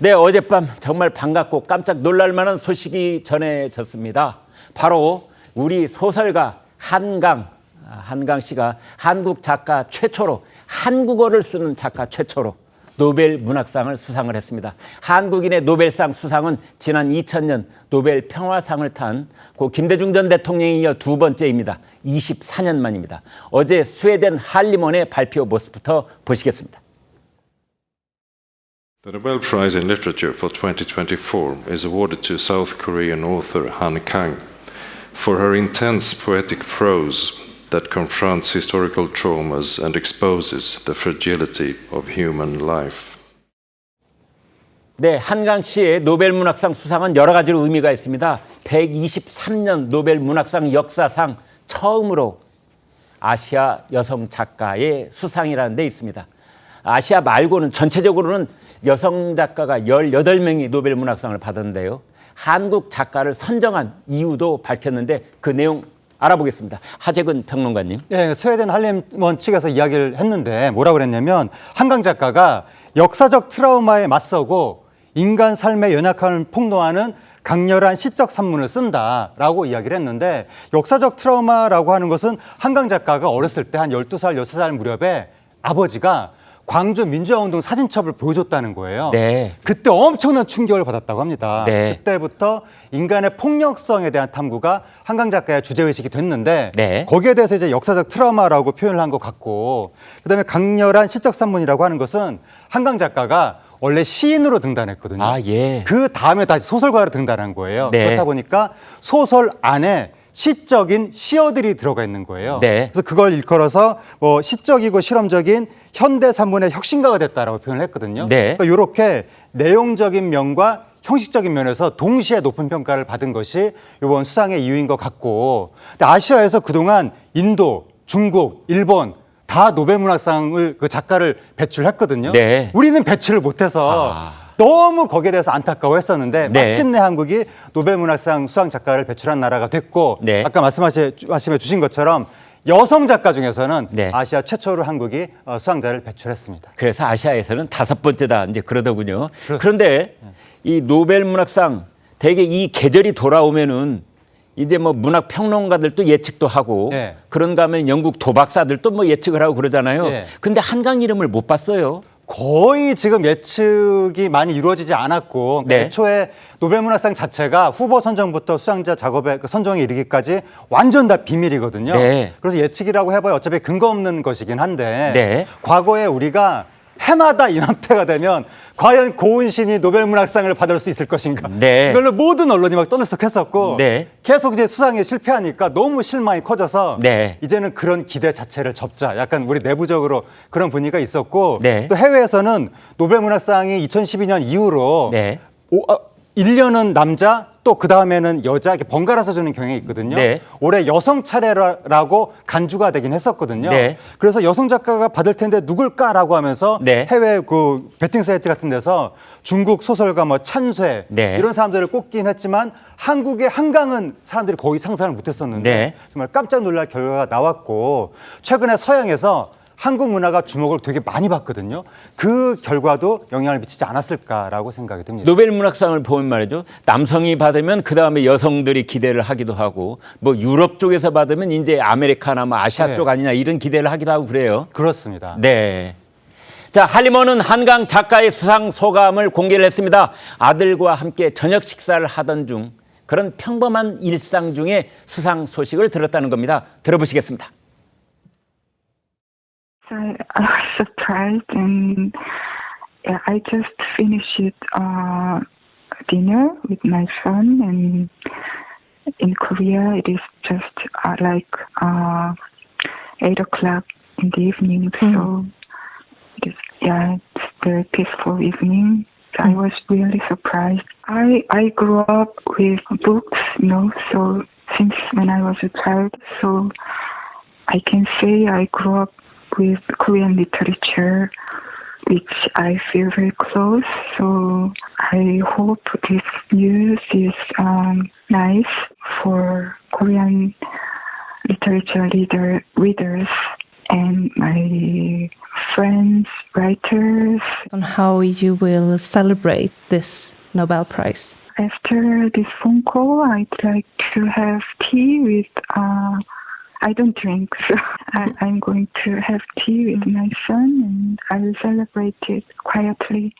네, 어젯밤 정말 반갑고 깜짝 놀랄 만한 소식이 전해졌습니다. 바로 우리 소설가 한강 씨가 한국 작가 최초로 한국어를 쓰는 작가 최초로 노벨 문학상을 수상을 했습니다. 한국인의 노벨상 수상은 지난 2000년 노벨 평화상을 탄 고 김대중 전 대통령에 이어 두 번째입니다. 24년 만입니다. 어제 스웨덴 할리몬의 발표 모습부터 보시겠습니다. The Nobel Prize in Literature for 2024 is awarded to South Korean author Han Kang for her intense poetic prose that confronts historical traumas and exposes the fragility of human life. 네, 한강 씨의 노벨 문학상 수상은 여러 가지로 의미가 있습니다. 123년 노벨 문학상 역사상 처음으로 아시아 여성 작가의 수상이라는 데 있습니다. 아시아 말고는 전체적으로는 여성 작가가 18명이 노벨 문학상을 받았는데요. 한국 작가를 선정한 이유도 밝혔는데 그 내용 알아보겠습니다. 하재근 평론가님. 예, 스웨덴 할리몬 측에서 이야기를 했는데 뭐라고 그랬냐면 한강 작가가 역사적 트라우마에 맞서고 인간 삶의 연약함을 폭로하는 강렬한 시적 산문을 쓴다라고 이야기를 했는데 역사적 트라우마라고 하는 것은 한강 작가가 어렸을 때 한 12살, 6살 무렵에 아버지가 광주 민주화운동 사진첩을 보여줬다는 거예요. 네. 그때 엄청난 충격을 받았다고 합니다. 네. 그때부터 인간의 폭력성에 대한 탐구가 한강 작가의 주제의식이 됐는데 네. 거기에 대해서 이제 역사적 트라우마라고 표현을 한 것 같고 그다음에 강렬한 시적 산문이라고 하는 것은 한강 작가가 원래 시인으로 등단했거든요. 아, 예. 그 다음에 다시 소설가로 등단한 거예요. 네. 그렇다 보니까 소설 안에 시적인 시어들이 들어가 있는 거예요. 네. 그래서 그걸 일컬어서 뭐 시적이고 실험적인 현대 산문의 혁신가가 됐다라고 표현을 했거든요. 네. 그러니까 이렇게 내용적인 면과 형식적인 면에서 동시에 높은 평가를 받은 것이 이번 수상의 이유인 것 같고, 근데 아시아에서 그동안 인도, 중국, 일본 다 노벨 문학상을 그 작가를 배출했거든요. 네. 우리는 배출을 못해서 너무 거기에 대해서 안타까워했었는데 네. 마침내 한국이 노벨 문학상 수상 작가를 배출한 나라가 됐고, 네. 아까 말씀해 주신 것처럼 여성 작가 중에서는 네. 아시아 최초로 한국이 수상자를 배출했습니다. 그래서 아시아에서는 5번째다 이제 그러더군요. 그런데 이 노벨 문학상 대개 이 계절이 돌아오면은 이제 뭐 문학 평론가들도 예측도 하고 네. 그런가 하면 영국 도박사들도 뭐 예측을 하고 그러잖아요. 네. 근데 한강 이름을 못 봤어요. 거의 지금 예측이 많이 이루어지지 않았고 네. 애초에 노벨 문학상 자체가 후보 선정부터 수상자 작업의 선정에 이르기까지 완전 다 비밀이거든요. 네. 그래서 예측이라고 해봐야 어차피 근거 없는 것이긴 한데 네. 과거에 우리가 해마다 이맘때가 되면 과연 고은신이 노벨 문학상을 받을 수 있을 것인가? 네. 이걸로 모든 언론이 막 떠들썩했었고 네. 계속 이제 수상에 실패하니까 너무 실망이 커져서 네. 이제는 그런 기대 자체를 접자. 약간 우리 내부적으로 그런 분위기가 있었고 네. 또 해외에서는 노벨 문학상이 2012년 이후로 네. 1년은 남자 또 그 다음에는 여자 이렇게 번갈아서 주는 경향이 있거든요. 네. 올해 여성 차례라고 간주가 되긴 했었거든요. 네. 그래서 여성 작가가 받을 텐데 누굴까라고 하면서 네. 해외 그 베팅 사이트 같은 데서 중국 소설가 뭐 찬쇠 네. 이런 사람들을 꼽긴 했지만 한국의 한강은 사람들이 거의 상상을 못했었는데 네. 정말 깜짝 놀랄 결과가 나왔고 최근에 서양에서 한국 문화가 주목을 되게 많이 받거든요. 그 결과도 영향을 미치지 않았을까라고 생각이 듭니다. 노벨 문학상을 보면 말이죠. 남성이 받으면 그다음에 여성들이 기대를 하기도 하고 뭐 유럽 쪽에서 받으면 이제 아메리카나 뭐 아시아 네. 쪽 아니냐 이런 기대를 하기도 하고 그래요. 그렇습니다. 네. 자, 할리몬은 한강 작가의 수상 소감을 공개를 했습니다. 아들과 함께 저녁 식사를 하던 중 그런 평범한 일상 중에 수상 소식을 들었다는 겁니다. 들어보시겠습니다. So I was surprised, and I just finished dinner with my son. And in Korea, it is just like 8 o'clock in the evening. So it is, it's very peaceful evening. I was really surprised. I grew up with books, so since when I was a child, so I can say I grew up with Korean literature, which I feel very close. So I hope this news is nice for Korean literature readers and my friends, writers. on how you will celebrate this Nobel Prize? After this phone call, I'd like to have tea with, I don't drink, so I'm going to have tea with my son and I will celebrate it quietly.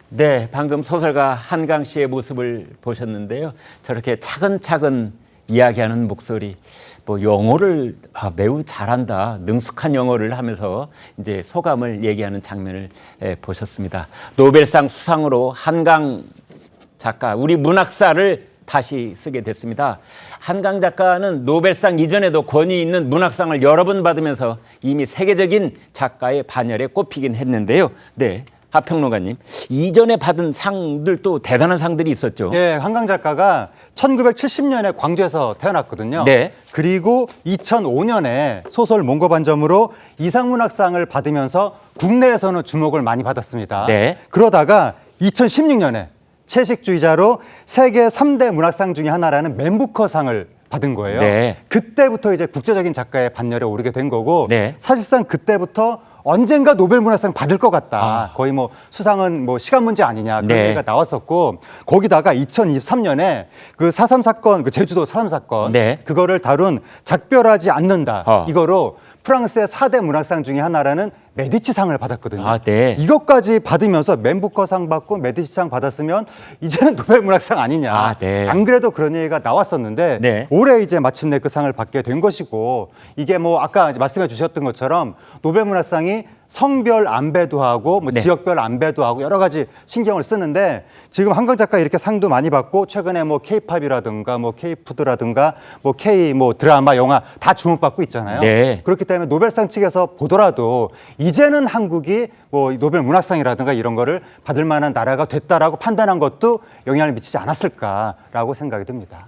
네, 방금 소설가 한강 씨의 모습을 보셨는데요. 저렇게 차근차근 이야기하는 목소리, 뭐 영어를 매우 잘한다, 능숙한 영어를 하면서 이제 소감을 얘기하는 장면을 보셨습니다. 노벨상 수상으로 한강 작가, 우리 문학사를 다시 쓰게 됐습니다. 한강 작가는 노벨상 이전에도 권위 있는 문학상을 여러 번 받으면서 이미 세계적인 작가의 반열에 꼽히긴 했는데요. 네. 하평론가님, 이전에 받은 상들도 대단한 상들이 있었죠. 예, 한강 작가가 1970년에 광주에서 태어났거든요. 네. 그리고 2005년에 소설 몽고반점으로 이상문학상을 받으면서 국내에서는 주목을 많이 받았습니다. 네. 그러다가 2016년에 채식주의자로 세계 3대 문학상 중에 하나라는 맨부커상을 받은 거예요. 네. 그때부터 이제 국제적인 작가의 반열에 오르게 된 거고 네. 사실상 그때부터 언젠가 노벨 문학상 받을 것 같다. 거의 뭐 수상은 뭐 시간 문제 아니냐 그런 네. 얘기가 나왔었고 거기다가 2023년에 그 4.3 사건, 그 제주도 4.3 사건 네. 그거를 다룬 작별하지 않는다. 이거로 프랑스의 4대 문학상 중에 하나라는 메디치상을 받았거든요. 아, 네. 이것까지 받으면서 맨부커상 받고 메디치상 받았으면 이제는 노벨 문학상 아니냐. 아, 네. 안 그래도 그런 얘기가 나왔었는데 네. 올해 이제 마침내 그 상을 받게 된 것이고 이게 뭐 아까 이제 말씀해 주셨던 것처럼 노벨 문학상이 성별 안배도 하고 뭐 네. 지역별 안배도 하고 여러 가지 신경을 쓰는데 지금 한강 작가 이렇게 상도 많이 받고 최근에 뭐 K-팝이라든가 뭐 K-푸드라든가 뭐 K 뭐 드라마, 영화 다 주목받고 있잖아요. 네. 그렇기 때문에 노벨상 측에서 보더라도 이제는 한국이 뭐 노벨 문학상이라든가 이런 거를 받을 만한 나라가 됐다라고 판단한 것도 영향을 미치지 않았을까라고 생각이 듭니다.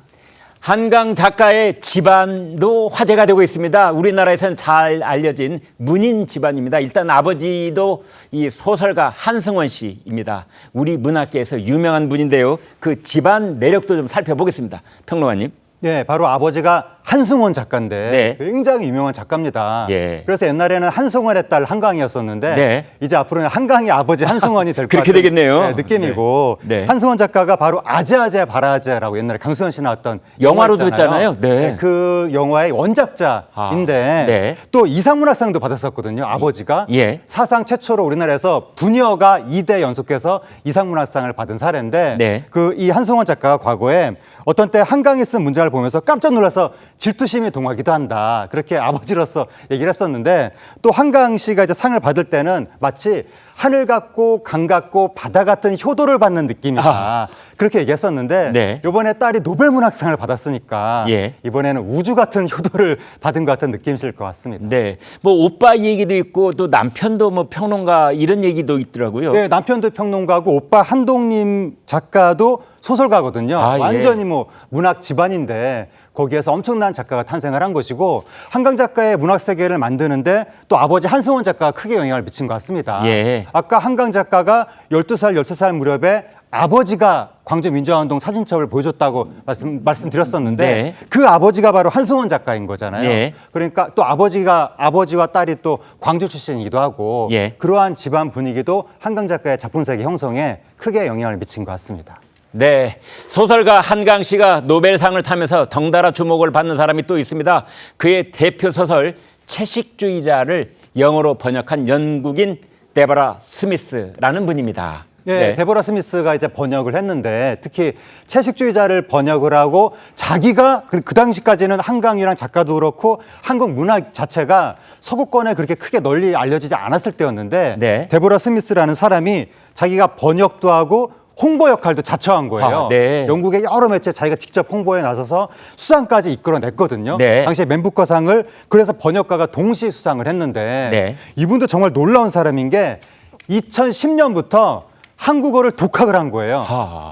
한강 작가의 집안도 화제가 되고 있습니다. 우리나라에서는 잘 알려진 문인 집안입니다. 일단 아버지도 이 소설가 한승원 씨입니다. 우리 문학계에서 유명한 분인데요. 그 집안 내력도 좀 살펴보겠습니다. 평론가님. 네, 바로 아버지가 한승원 작가인데 네. 굉장히 유명한 작가입니다. 예. 그래서 옛날에는 한승원의 딸 한강이었었는데 네. 이제 앞으로는 한강이 아버지 한승원이 될 것 그렇게 같은 되겠네요. 느낌이고 네. 네. 한승원 작가가 바로 아재아재 바라아재라고 옛날에 강수현 씨 나왔던 영화로도 영화 있잖아요. 했잖아요. 네. 그 영화의 원작자인데 네. 또 이상문학상도 받았었거든요. 아버지가 예. 사상 최초로 우리나라에서 부녀가 2대 연속해서 이상문학상을 받은 사례인데 네. 그 이 한승원 작가가 과거에 어떤 때 한강이 쓴 문장을 보면서 깜짝 놀라서 질투심이 동하기도 한다. 그렇게 아버지로서 얘기를 했었는데 또 한강 씨가 이제 상을 받을 때는 마치 하늘 같고 강 같고 바다 같은 효도를 받는 느낌이다. 그렇게 얘기했었는데 네. 이번에 딸이 노벨 문학상을 받았으니까 예. 이번에는 우주 같은 효도를 받은 것 같은 느낌이실 것 같습니다. 네. 뭐 오빠 얘기도 있고 또 남편도 뭐 평론가 이런 얘기도 있더라고요. 네, 남편도 평론가고 오빠 한동님 작가도 소설가거든요. 아, 예. 완전히 뭐 문학 집안인데 거기에서 엄청난 작가가 탄생을 한 것이고 한강 작가의 문학 세계를 만드는데 또 아버지 한승원 작가가 크게 영향을 미친 것 같습니다. 예. 아까 한강 작가가 12살, 13살 무렵에 아버지가 광주민주화운동 사진첩을 보여줬다고 말씀드렸었는데 네. 그 아버지가 바로 한승원 작가인 거잖아요. 예. 그러니까 또 아버지와 딸이 또 광주 출신이기도 하고 예. 그러한 집안 분위기도 한강 작가의 작품 세계 형성에 크게 영향을 미친 것 같습니다. 네, 소설가 한강 씨가 노벨상을 타면서 덩달아 주목을 받는 사람이 또 있습니다. 그의 대표 소설 채식주의자를 영어로 번역한 영국인 데버라 스미스라는 분입니다. 네, 데보라 스미스가 이제 번역을 했는데 특히 채식주의자를 번역을 하고 자기가 그 당시까지는 한강이랑 작가도 그렇고 한국 문학 자체가 서구권에 그렇게 크게 널리 알려지지 않았을 때였는데 네. 데보라 스미스라는 사람이 자기가 번역도 하고 홍보 역할도 자처한 거예요. 네. 영국의 여러 매체 자기가 직접 홍보에 나서서 수상까지 이끌어냈거든요. 네. 당시에 맨부커상을 그래서 번역가가 동시에 수상을 했는데 네. 이분도 정말 놀라운 사람인 게 2010년부터 한국어를 독학을 한 거예요.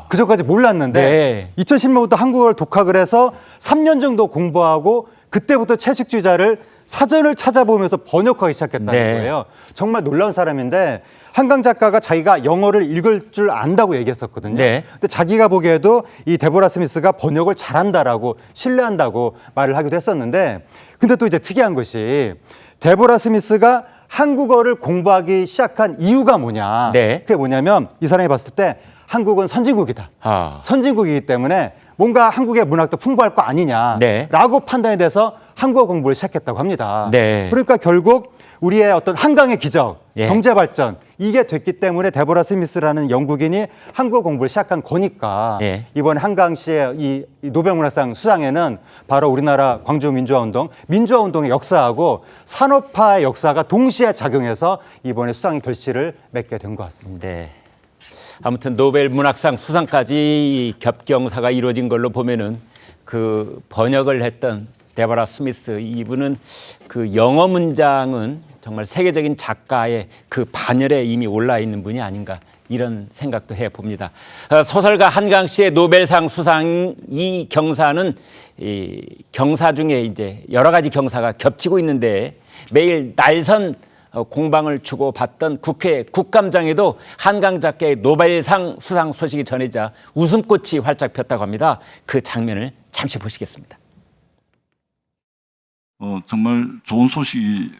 그전까지 몰랐는데 네. 2010년부터 한국어를 독학을 해서 3년 정도 공부하고 그때부터 채식주의자를 사전을 찾아보면서 번역하기 시작했다는 네. 거예요. 정말 놀라운 사람인데 한강 작가가 자기가 영어를 읽을 줄 안다고 얘기했었거든요. 네. 근데 자기가 보기에도 이 데보라 스미스가 번역을 잘한다라고 신뢰한다고 말을 하기도 했었는데 근데 또 이제 특이한 것이 데보라 스미스가 한국어를 공부하기 시작한 이유가 뭐냐. 네. 그게 뭐냐면 이 사람이 봤을 때 한국은 선진국이다. 아. 선진국이기 때문에 뭔가 한국의 문학도 풍부할 거 아니냐라고 네. 판단이 돼서 한국어 공부를 시작했다고 합니다. 네. 그러니까 결국 우리의 어떤 한강의 기적, 예. 경제 발전 이게 됐기 때문에 데보라 스미스라는 영국인이 한국어 공부를 시작한 거니까 예. 이번 한강시의 이 노벨문학상 수상에는 바로 우리나라 광주 민주화운동의 역사하고 산업화의 역사가 동시에 작용해서 이번에 수상 결실을 맺게 된 것 같습니다. 네. 아무튼 노벨 문학상 수상까지 겹경사가 이루어진 걸로 보면은 그 번역을 했던 데보라 스미스 이분은 그 영어 문장은 정말 세계적인 작가의 그 반열에 이미 올라 있는 분이 아닌가 이런 생각도 해 봅니다. 소설가 한강 씨의 노벨상 수상 이 경사는 이 경사 중에 이제 여러 가지 경사가 겹치고 있는데 매일 날선 공방을 주고 받던 국회 국감장에도 한강 작가의 노벨상 수상 소식이 전해지자 웃음꽃이 활짝 폈다고 합니다. 그 장면을 잠시 보시겠습니다. 정말 좋은 소식이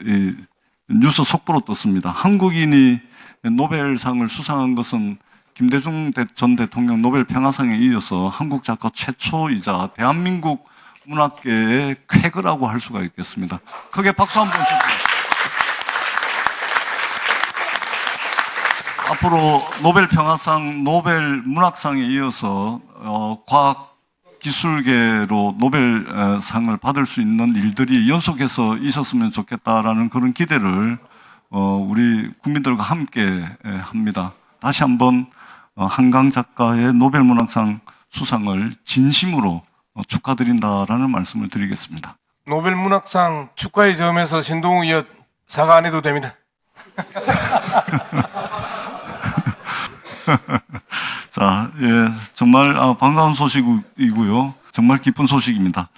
뉴스 속보로 떴습니다. 한국인이 노벨상을 수상한 것은 김대중 전 대통령 노벨 평화상에 이어서 한국 작가 최초이자 대한민국 문학계의 쾌거라고 할 수가 있겠습니다. 크게 박수 한번 주세요. 앞으로 노벨 평화상, 노벨 문학상에 이어서 과학 기술계로 노벨상을 받을 수 있는 일들이 연속해서 있었으면 좋겠다라는 그런 기대를 우리 국민들과 함께 합니다. 다시 한번 한강 작가의 노벨문학상 수상을 진심으로 축하드린다라는 말씀을 드리겠습니다. 노벨문학상 축하의 점에서 신동욱 의원 사과 안 해도 됩니다. 자, 예, 정말 반가운 소식이고요. 정말 기쁜 소식입니다.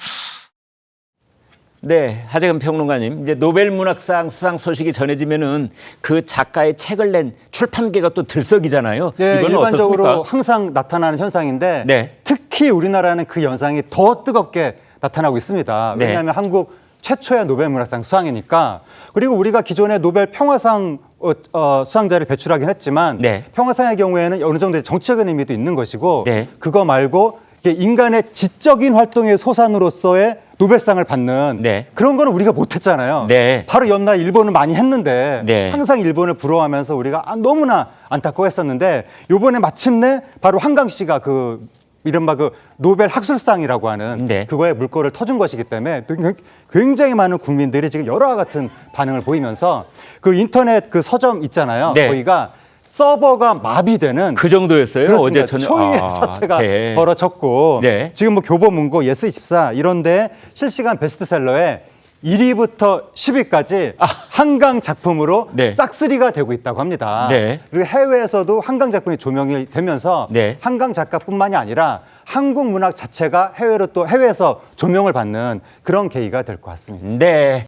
네, 하재근 평론가님, 이제 노벨 문학상 수상 소식이 전해지면은 그 작가의 책을 낸 출판계가 또 들썩이잖아요. 네, 이건 일반적으로 어떻습니까? 항상 나타나는 현상인데 네. 특히 우리나라는 그 현상이 더 뜨겁게 나타나고 있습니다. 네. 왜냐하면 한국 최초의 노벨문학상 수상이니까. 그리고 우리가 기존에 노벨 평화상 수상자를 배출하긴 했지만 네. 평화상의 경우에는 어느 정도의 정치적인 의미도 있는 것이고 네. 그거 말고 이게 인간의 지적인 활동의 소산으로서의 노벨상을 받는 네. 그런 거는 우리가 못했잖아요. 네. 바로 옆날 일본은 많이 했는데 네. 항상 일본을 부러워하면서 우리가 너무나 안타까워했었는데 이번에 마침내 바로 한강 씨가 그 이른바 그 노벨 학술상이라고 하는 네. 그거에 물꼬를 터준 것이기 때문에 굉장히 많은 국민들이 지금 여러 같은 반응을 보이면서 그 인터넷 그 서점 있잖아요. 네. 거기가 서버가 마비되는 그 정도였어요. 그렇습니다. 어제 저녁 초유의 사태가 네. 벌어졌고 네. 지금 뭐 교보문고, 예스24 이런데 실시간 베스트셀러에 1위부터 10위까지 한강 작품으로 네. 싹쓸이가 되고 있다고 합니다. 네. 그리고 해외에서도 한강 작품이 조명이 되면서 네. 한강 작가뿐만이 아니라 한국 문학 자체가 해외에서 조명을 받는 그런 계기가 될 것 같습니다. 네.